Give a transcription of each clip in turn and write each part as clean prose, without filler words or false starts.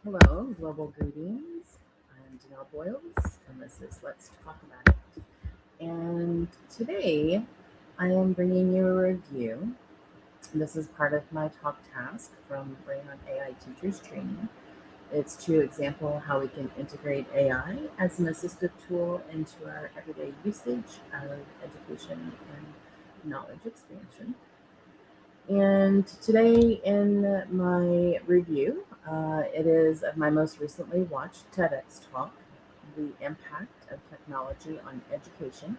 Hello, global greetings. I'm Danelle Boyles, and this is Let's Talk About It. And today I am bringing you a review. This is part of my talk task from Rehan AI Teachers Training. It's to example how we can integrate AI as an assistive tool into our everyday usage of education and knowledge expansion. And today, in my review, it is of my most recently watched TEDx talk, The Impact of Technology on Education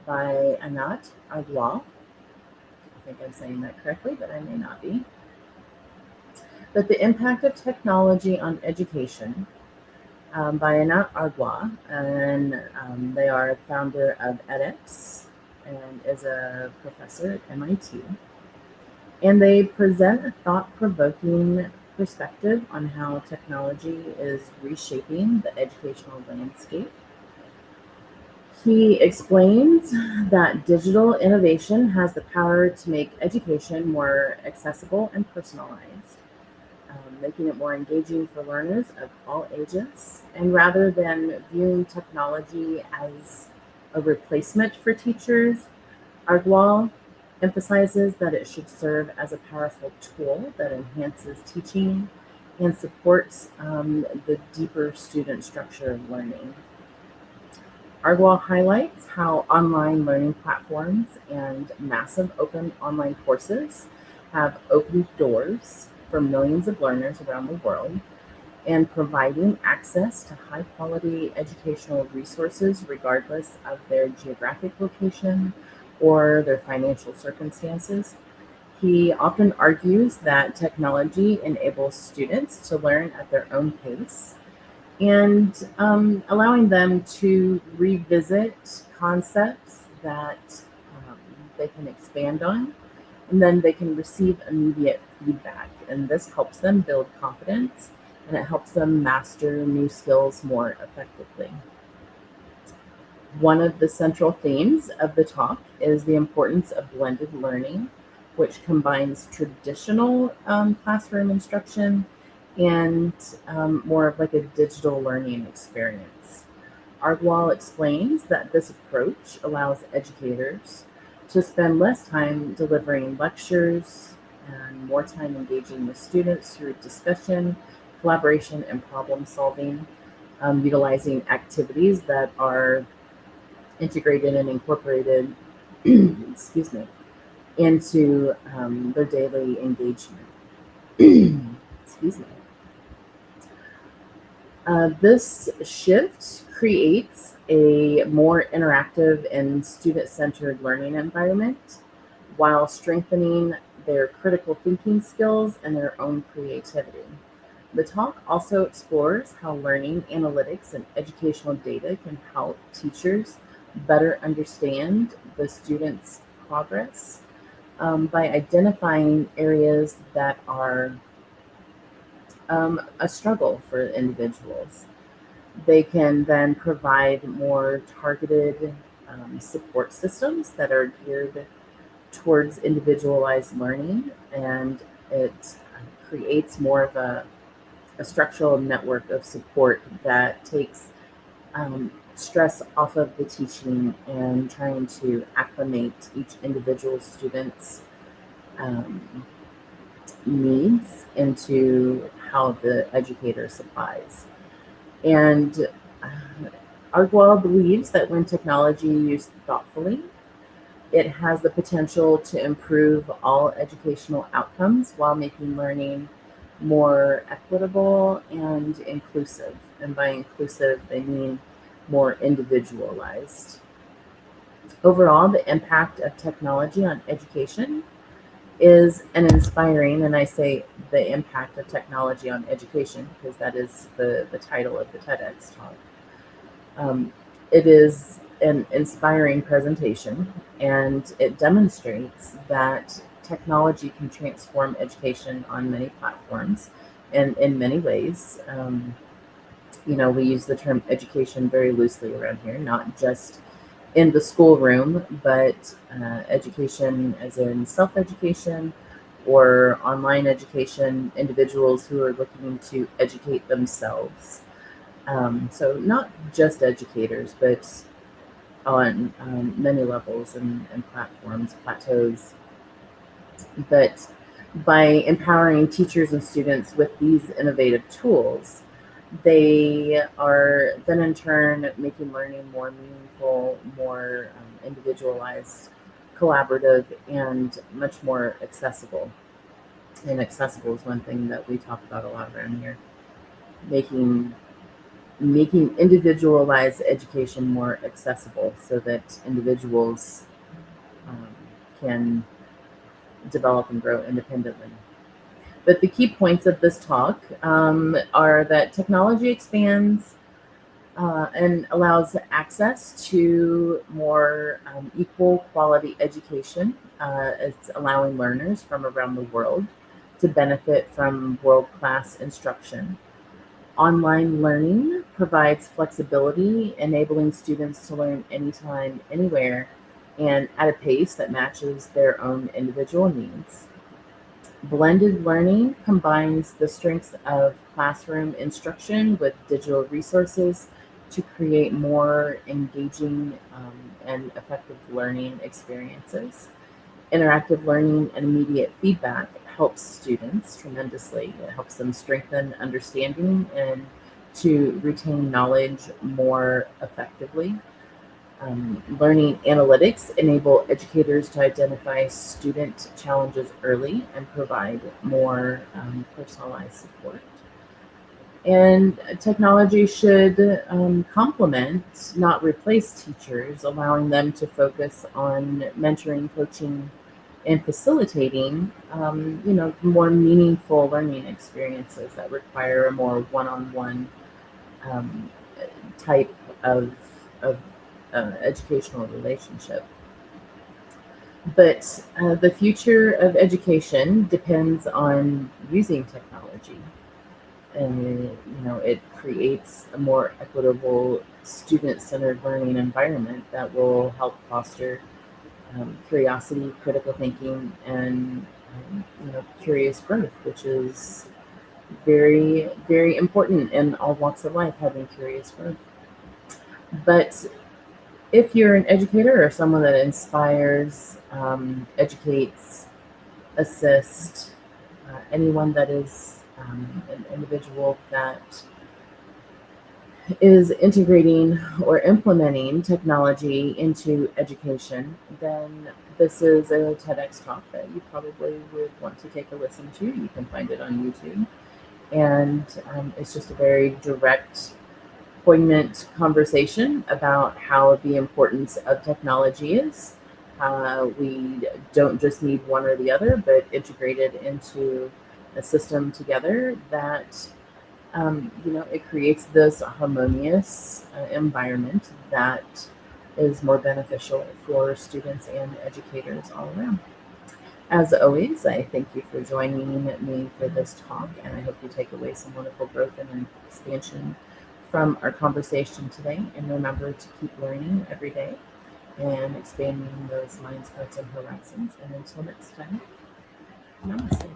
by Anant Agarwal. I think I'm saying that correctly, but I may not be. But The Impact of Technology on Education by Anant Agarwal, and they are founder of edX and is a professor at MIT. And they present a thought provoking perspective on how technology is reshaping the educational landscape. He explains that digital innovation has the power to make education more accessible and personalized, making it more engaging for learners of all ages. And rather than viewing technology as a replacement for teachers, Ardwal emphasizes that it should serve as a powerful tool that enhances teaching and supports the deeper student structure of learning. Ardwal highlights how online learning platforms and massive open online courses have opened doors for millions of learners around the world and providing access to high quality educational resources regardless of their geographic location or their financial circumstances. He often argues that technology enables students to learn at their own pace and allowing them to revisit concepts that um, they can expand on, and then they can receive immediate feedback. And this helps them build confidence and it helps them master new skills more effectively. One of the central themes of the talk is the importance of blended learning, which combines traditional classroom instruction and more of like a digital learning experience. Ardwal explains that this approach allows educators to spend less time delivering lectures and more time engaging with students through discussion, collaboration, and problem solving, utilizing activities that are integrated and incorporated, excuse me, into their daily engagement. Excuse me. This shift creates a more interactive and student centered learning environment while strengthening their critical thinking skills and their own creativity. The talk also explores how learning analytics and educational data can help teachers better understand the students' progress by identifying areas that are a struggle for individuals. They can then provide more targeted support systems that are geared towards individualized learning, and it creates more of a structural network of support that takes stress off of the teaching and trying to acclimate each individual student's um, needs into how the educator supplies. And Argwell believes that when technology used thoughtfully, it has the potential to improve all educational outcomes while making learning more equitable and inclusive. And by inclusive, they mean more individualized. Overall, the impact of technology on education is an inspiring, and I say the impact of technology on education because that is the title of the TEDx talk. Um, it is an inspiring presentation, and it demonstrates that technology can transform education on many platforms and in many ways. We use the term education very loosely around here, not just in the schoolroom, but education as in self education or online education, individuals who are looking to educate themselves. So not just educators, but on many levels and platforms, plateaus. But by empowering teachers and students with these innovative tools, they are then in turn making learning more meaningful, more individualized, collaborative, and much more accessible. And accessible is one thing that we talk about a lot around here. Making individualized education more accessible so that individuals um, can develop and grow independently. But the key points of this talk are that technology expands and allows access to more equal quality education. It's allowing learners from around the world to benefit from world-class instruction. Online learning provides flexibility, enabling students to learn anytime, anywhere, and at a pace that matches their own individual needs. Blended learning combines the strengths of classroom instruction with digital resources to create more engaging and effective learning experiences. Interactive learning and immediate feedback helps students tremendously. It helps them strengthen understanding and to retain knowledge more effectively. Learning analytics enable educators to identify student challenges early and provide more personalized support. And technology should complement, not replace teachers, allowing them to focus on mentoring, coaching, and facilitating, more meaningful learning experiences that require a more one-on-one um, type of educational relationship. But the future of education depends on using technology. And it creates a more equitable, student-centered learning environment that will help foster curiosity, critical thinking, and curious growth, which is very, very important in all walks of life, having curious growth. But if you're an educator or someone that inspires, educates, assists, anyone that is an individual that is integrating or implementing technology into education, then this is a TEDx talk that you probably would want to take a listen to. You can find it on YouTube. And it's just a very direct, poignant conversation about how the importance of technology is. We don't just need one or the other, but integrated into a system together that it creates this harmonious environment that is more beneficial for students and educators all around. As always, I thank you for joining me for this talk, and I hope you take away some wonderful growth and expansion from our conversation today. And remember to keep learning every day and expanding those minds, hearts, and horizons. And until next time, namaste.